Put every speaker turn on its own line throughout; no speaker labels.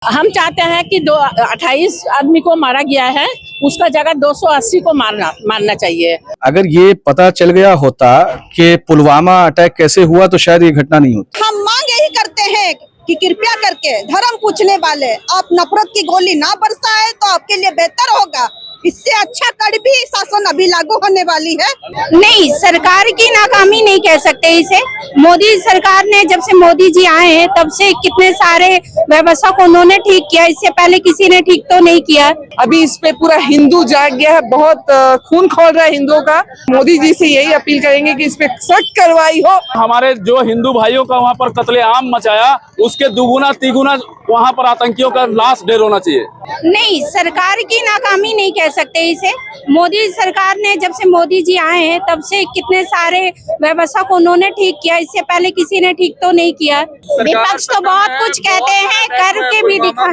हम चाहते हैं कि 28 आदमी को मारा गया है, उसका जगह 280 को मारना चाहिए।
अगर ये पता चल गया होता कि पुलवामा अटैक कैसे हुआ तो शायद ये घटना नहीं होती।
हम मांग यही करते हैं कि कृपया करके धर्म पूछने वाले आप नफरत की गोली ना बरसाए तो आपके लिए बेहतर होगा। इससे अच्छा कड़वी शासन अभी लागू होने वाली है।
नहीं, सरकार की नाकामी नहीं कह सकते इसे। मोदी सरकार ने जब से मोदी जी आए हैं तब से कितने सारे व्यवस्था को उन्होंने ठीक किया, इससे पहले किसी ने ठीक तो नहीं किया।
अभी इस पे पूरा हिंदू जाग गया है, बहुत खून खौल रहा है हिंदुओं का। मोदी जी से यही अपील करेंगे कि इस पे सख्त कार्रवाई हो।
हमारे जो हिंदू भाइयों का वहाँ पर कत्लेआम मचाया, उसके दुगुना तिगुना वहाँ पर आतंकियों का लाश ढेर होना चाहिए।
नहीं, सरकार की नाकामी नहीं कह सकते इसे। मोदी सरकार ने जब से मोदी जी आए हैं तब से कितने सारे व्यवस्था को उन्होंने ठीक किया, इससे पहले किसी ने ठीक तो नहीं किया। विपक्ष तो बहुत कुछ कहते हैं, करके भी दिखा।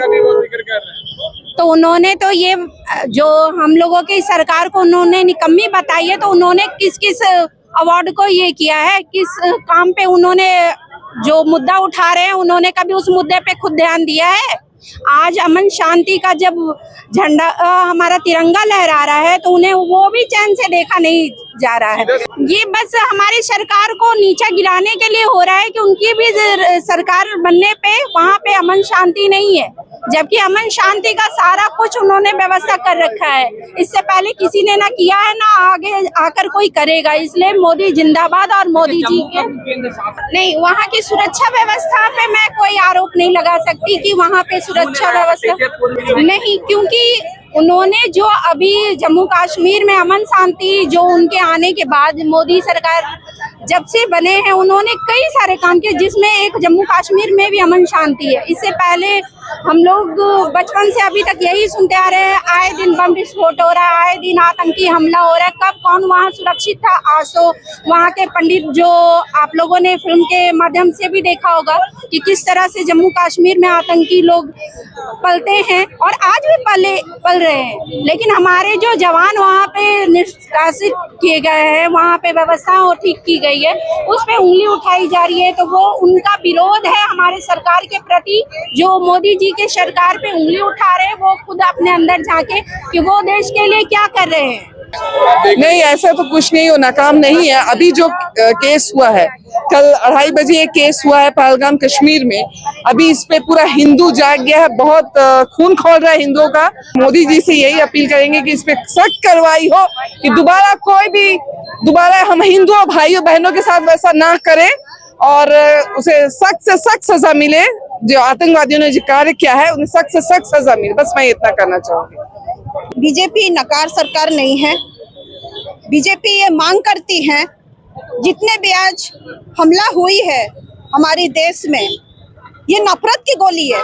तो उन्होंने तो ये जो हम लोगों की सरकार को उन्होंने निकम्मी बताई है, तो उन्होंने किस किस अवार्ड को ये किया है, किस काम पे उन्होंने जो मुद्दा उठा रहे हैं उन्होंने कभी उस मुद्दे पे खुद ध्यान दिया है? आज अमन शांति का जब झंडा हमारा तिरंगा लहरा रहा है तो उन्हें वो भी चैन से देखा नहीं जा रहा है। ये बस हमारी सरकार को नीचा गिराने के लिए हो रहा है कि उनकी भी सरकार बनने पे वहाँ पे अमन शांति नहीं है, जबकि अमन शांति का सारा कुछ उन्होंने व्यवस्था कर रखा है। इससे पहले किसी ने ना किया है, ना आगे आकर कोई करेगा। इसलिए मोदी जिंदाबाद और मोदी जी के नहीं, वहाँ की सुरक्षा व्यवस्था पे मैं कोई आरोप नहीं लगा सकती कि वहाँ पे सुरक्षा व्यवस्था नहीं, क्योंकि उन्होंने जो अभी जम्मू कश्मीर में अमन शांति जो उनके आने के बाद मोदी सरकार जब से बने हैं उन्होंने कई सारे काम किए, जिसमें एक जम्मू कश्मीर में भी अमन शांति है। इससे पहले हम लोग बचपन से अभी तक यही सुनते आ रहे हैं, आए दिन बम विस्फोट हो रहा है, आए दिन आतंकी हमला हो रहा है। कब कौन वहाँ सुरक्षित था? आज तो वहाँ के पंडित जो आप लोगों ने फिल्म के माध्यम से भी देखा होगा कि किस तरह से जम्मू कश्मीर में आतंकी लोग पलते हैं और आज भी पल रहे हैं। लेकिन हमारे जो जवान वहाँ पे निष्कासित किए गए हैं, वहाँ पे व्यवस्था और ठीक की गई है, उस पे उंगली उठाई जा रही है। तो वो उनका विरोध है हमारे सरकार के प्रति, जो मोदी जी के सरकार पे उंगली उठा रहे हैं। वो खुद अपने अंदर झांके कि वो देश के लिए क्या कर रहे हैं।
नहीं, ऐसा तो कुछ नहीं, वो नाकाम नहीं है। अभी जो केस हुआ है, कल 2:30 बजे एक केस हुआ है पहलगाम कश्मीर में। अभी इस पे पूरा हिंदू जाग गया है, बहुत खून खौल रहा है हिंदुओं का। मोदी जी से यही अपील करेंगे कि इस पे सख्त कार्रवाई हो, कि दोबारा हम हिंदुओं भाइयों बहनों के साथ वैसा ना करें और उसे सख्त से सख्त सजा मिले। जो आतंकवादियों ने जो कार्य किया है उन्हें सख्त से सख्त सजा मिले। बस मैं इतना करना चाहूंगी।
बीजेपी नकार सरकार नहीं है। बीजेपी ये मांग करती है, जितने भी आज हमला हुई है हमारे देश में, ये नफरत की गोली है,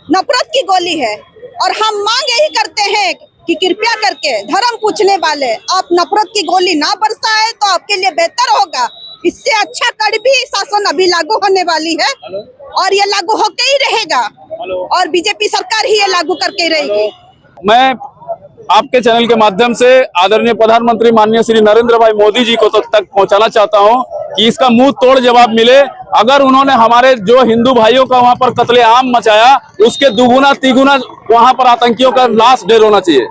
नफरत की गोली है। और हम मांग यही करते हैं कि कृपया करके धर्म पूछने वाले आप नफरत की गोली ना बरसाए तो आपके लिए बेहतर होगा। इससे अच्छा कड़वी शासन अभी लागू होने वाली है और ये लागू होके ही रहेगा और बीजेपी सरकार ही ये लागू करके रहेगी।
मैं आपके चैनल के माध्यम से आदरणीय प्रधानमंत्री माननीय श्री नरेंद्र भाई मोदी जी को तक पहुंचाना चाहता हूं कि इसका मुंह तोड़ जवाब मिले। अगर उन्होंने हमारे जो हिंदू भाइयों का वहां पर कत्लेआम मचाया, उसके दुगुना तिगुना वहां पर आतंकियों का लाश ढेर होना चाहिए,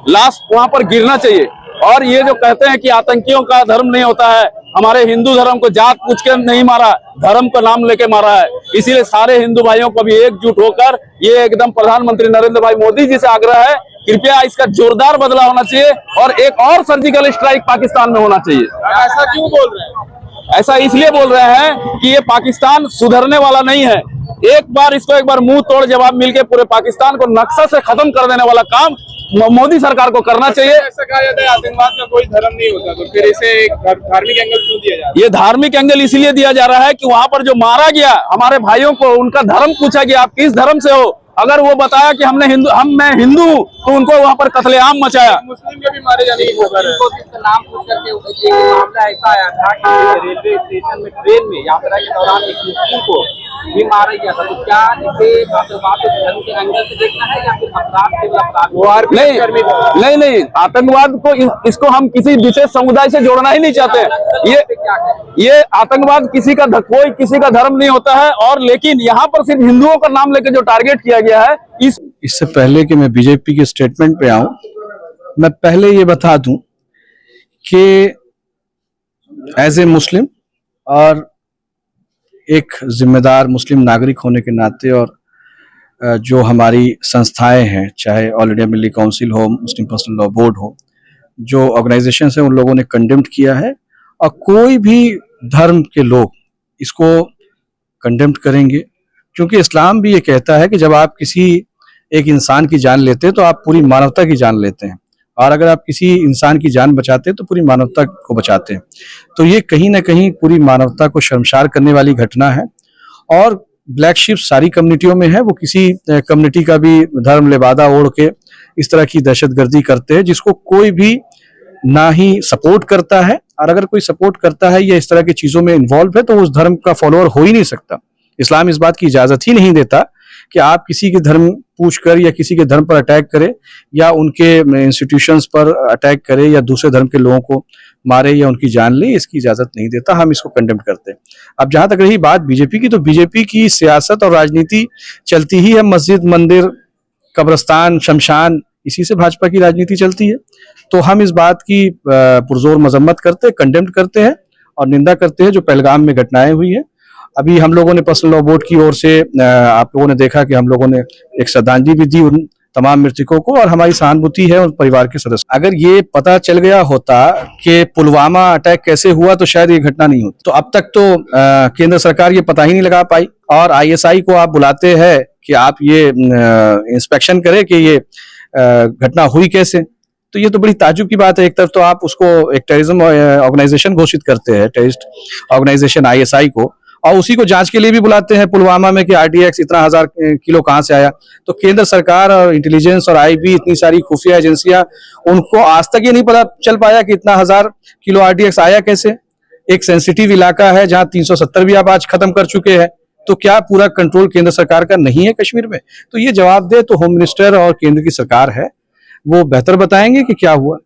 लाश वहां पर गिरना चाहिए। और ये जो कहते हैं कि आतंकियों का धर्म नहीं होता है, हमारे हिंदू धर्म को जात पूछ के नहीं मारा, धर्म का नाम लेके मारा है। इसीलिए सारे हिंदू भाइयों को भी एकजुट होकर ये एकदम प्रधानमंत्री नरेंद्र भाई मोदी जी से आग्रह है, कृपया इसका जोरदार बदला होना चाहिए और एक और सर्जिकल स्ट्राइक पाकिस्तान में होना चाहिए।
ऐसा क्यों बोल रहे हैं?
ऐसा इसलिए बोल रहे हैं कि ये पाकिस्तान सुधरने वाला नहीं है। एक बार मुंह तोड़ जवाब मिलके पूरे पाकिस्तान को नक्शा से खत्म कर देने वाला काम मोदी सरकार को करना चाहिए।
ऐसा कहा जाता है आतंकवाद का कोई धर्म नहीं होता, तो फिर इसे एक धार्मिक एंगल क्यों दिया जा रहा है?
ये धार्मिक एंगल इसलिए दिया जा रहा है कि वहां पर जो मारा गया हमारे भाइयों को, उनका धर्म पूछा गया, आप किस धर्म से हो? अगर वो बताया कि मैं हिंदू तो उनको वहां पर कत्लेआम मचाया।
मुस्लिम के भी मारे जाने की खबर है।
इसका नाम पूछ करके एक मामला ऐसा आया था कि रेलवे स्टेशन में ट्रेन में यात्रा के दौरान एक मुस्लिम को भी मारा गया था। तो क्या इसे आतंकवाद के धर्म के एंगल से देखना है या फिर अपराध केवल अपराध?
नहीं, आतंकवाद को इसको हम किसी विशेष समुदाय से जोड़ना ही नहीं चाहते। ये आतंकवाद कोई किसी का धर्म नहीं होता है, और लेकिन यहाँ पर सिर्फ हिंदुओं का नाम लेकर जो टारगेट किया गया है
इससे पहले कि मैं बीजेपी के स्टेटमेंट पे आऊं, मैं पहले ये बता दूं कि एज ए मुस्लिम और एक जिम्मेदार मुस्लिम नागरिक होने के नाते, और जो हमारी संस्थाएं हैं, चाहे ऑल इंडिया मिली काउंसिल हो, मुस्लिम पर्सनल लॉ बोर्ड हो, जो ऑर्गेनाइजेशन है उन लोगों ने कंडेम्ड किया है, और कोई भी धर्म के लोग इसको कंडेम्ड करेंगे, क्योंकि इस्लाम भी ये कहता है कि जब आप किसी एक इंसान की जान लेते हैं तो आप पूरी मानवता की जान लेते हैं, और अगर आप किसी इंसान की जान बचाते हैं तो पूरी मानवता को बचाते हैं। तो ये कहीं ना कहीं पूरी मानवता को शर्मसार करने वाली घटना है, और ब्लैक शिप सारी कम्युनिटियों में है। वो किसी कम्युनिटी का भी धर्म लिबादा ओढ़ के इस तरह की दहशतगर्दी करते हैं, जिसको कोई भी ना ही सपोर्ट करता है, और अगर कोई सपोर्ट करता है या इस तरह की चीजों में इन्वॉल्व है तो उस धर्म का फॉलोअर हो ही नहीं सकता। इस्लाम इस बात की इजाजत ही नहीं देता कि आप किसी के धर्म पूछकर या किसी के धर्म पर अटैक करें, या उनके इंस्टीट्यूशंस पर अटैक करे, या दूसरे धर्म के लोगों को मारे या उनकी जान ले, इसकी इजाजत नहीं देता। हम इसको कंडेम करते हैं। अब जहां तक रही बात बीजेपी की, तो बीजेपी की सियासत और राजनीति चलती ही है मस्जिद, मंदिर, कब्रिस्तान, शमशान, इसी से भाजपा की राजनीति चलती है। तो हम इस बात की पुरजोर मजम्मत करते हैं, कंडेम करते हैं और निंदा करते हैं जो पहलगाम में घटनाएं हुई है। अभी हम लोगों ने पर्सनल लॉ बोर्ड की ओर से आप लोगों ने देखा कि हम लोगों ने एक श्रद्धांजलि भी दी उन तमाम मृतकों को, और हमारी सहानुभूति है उन परिवार के सदस्य। अगर ये पता चल गया होता कि पुलवामा अटैक कैसे हुआ तो शायद ये घटना नहीं होती। तो अब तक तो केंद्र सरकार ये पता ही नहीं लगा पाई, और ISI को आप बुलाते हैं कि आप ये इंस्पेक्शन करें कि ये घटना हुई कैसे। तो ये तो बड़ी ताज्जुब की बात है। एक तरफ तो आप उसको एक टेररिज्म ऑर्गेनाइजेशन घोषित करते हैं, टेररिस्ट ऑर्गेनाइजेशन ISI को, और उसी को जांच के लिए भी बुलाते हैं पुलवामा में कि RDX इतना 1000 किलो कहां से आया। तो केंद्र सरकार और इंटेलिजेंस और IB, इतनी सारी खुफिया एजेंसियां, उनको आज तक ये नहीं पता चल पाया कि इतना 1000 किलो RDX आया कैसे। एक सेंसिटिव इलाका है जहां 370 भी आप आज खत्म कर चुके हैं। तो क्या पूरा कंट्रोल केंद्र सरकार का नहीं है कश्मीर में? तो ये जवाब दे तो होम मिनिस्टर और केंद्र की सरकार है, वो बेहतर बताएंगे कि क्या हुआ।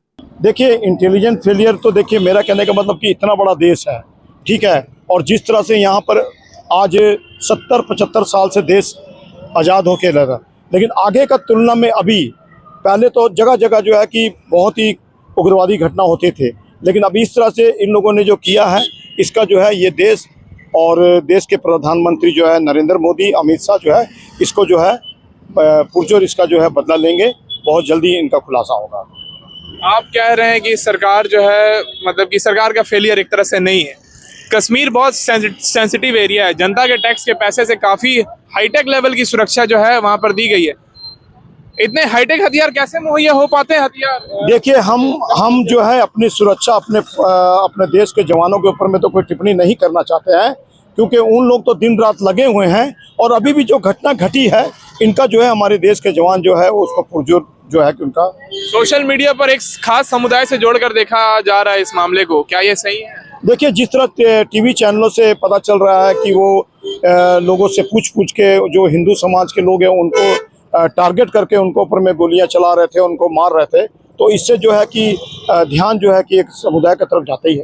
देखिए, इंटेलिजेंस फेलियर तो देखिए, मेरा कहने का मतलब कि इतना बड़ा देश है, ठीक है, और जिस तरह से यहाँ पर आज 70-75 साल से देश आज़ाद होके लगा, लेकिन आगे का तुलना में अभी, पहले तो जगह जगह जो है कि बहुत ही उग्रवादी घटना होते थे, लेकिन अभी इस तरह से इन लोगों ने जो किया है, इसका जो है ये देश और देश के प्रधानमंत्री जो है नरेंद्र मोदी, अमित शाह जो है, इसको जो है पुरजोर इसका जो है बदला लेंगे। बहुत जल्दी इनका खुलासा होगा।
आप कह रहे हैं कि सरकार जो है, मतलब कि सरकार का फेलियर एक तरह से नहीं है। कश्मीर बहुत सेंसिटिव एरिया है, जनता के टैक्स के पैसे से काफ़ी हाईटेक लेवल की सुरक्षा जो है वहाँ पर दी गई है। इतने हाईटेक हथियार कैसे मुहैया हो पाते हैं? हथियार
देखिए, हम जो है अपनी सुरक्षा अपने देश के जवानों के ऊपर में तो कोई टिप्पणी नहीं करना चाहते हैं, क्योंकि उन लोग तो दिन रात लगे हुए हैं, और अभी भी जो घटना घटी है, इनका जो है हमारे देश के जवान जो है उसको पुरजोर जो है कि उनका
सोशल मीडिया पर एक खास समुदाय से जोड़कर देखा जा रहा है इस मामले को, क्या ये सही है?
देखिए, जिस तरह टीवी चैनलों से पता चल रहा है कि वो लोगों से पूछ के जो हिंदू समाज के लोग हैं उनको टारगेट करके उनको ऊपर में गोलियां चला रहे थे, उनको मार रहे थे, तो इससे जो है कि ध्यान जो है कि एक समुदाय की तरफ जाता ही है।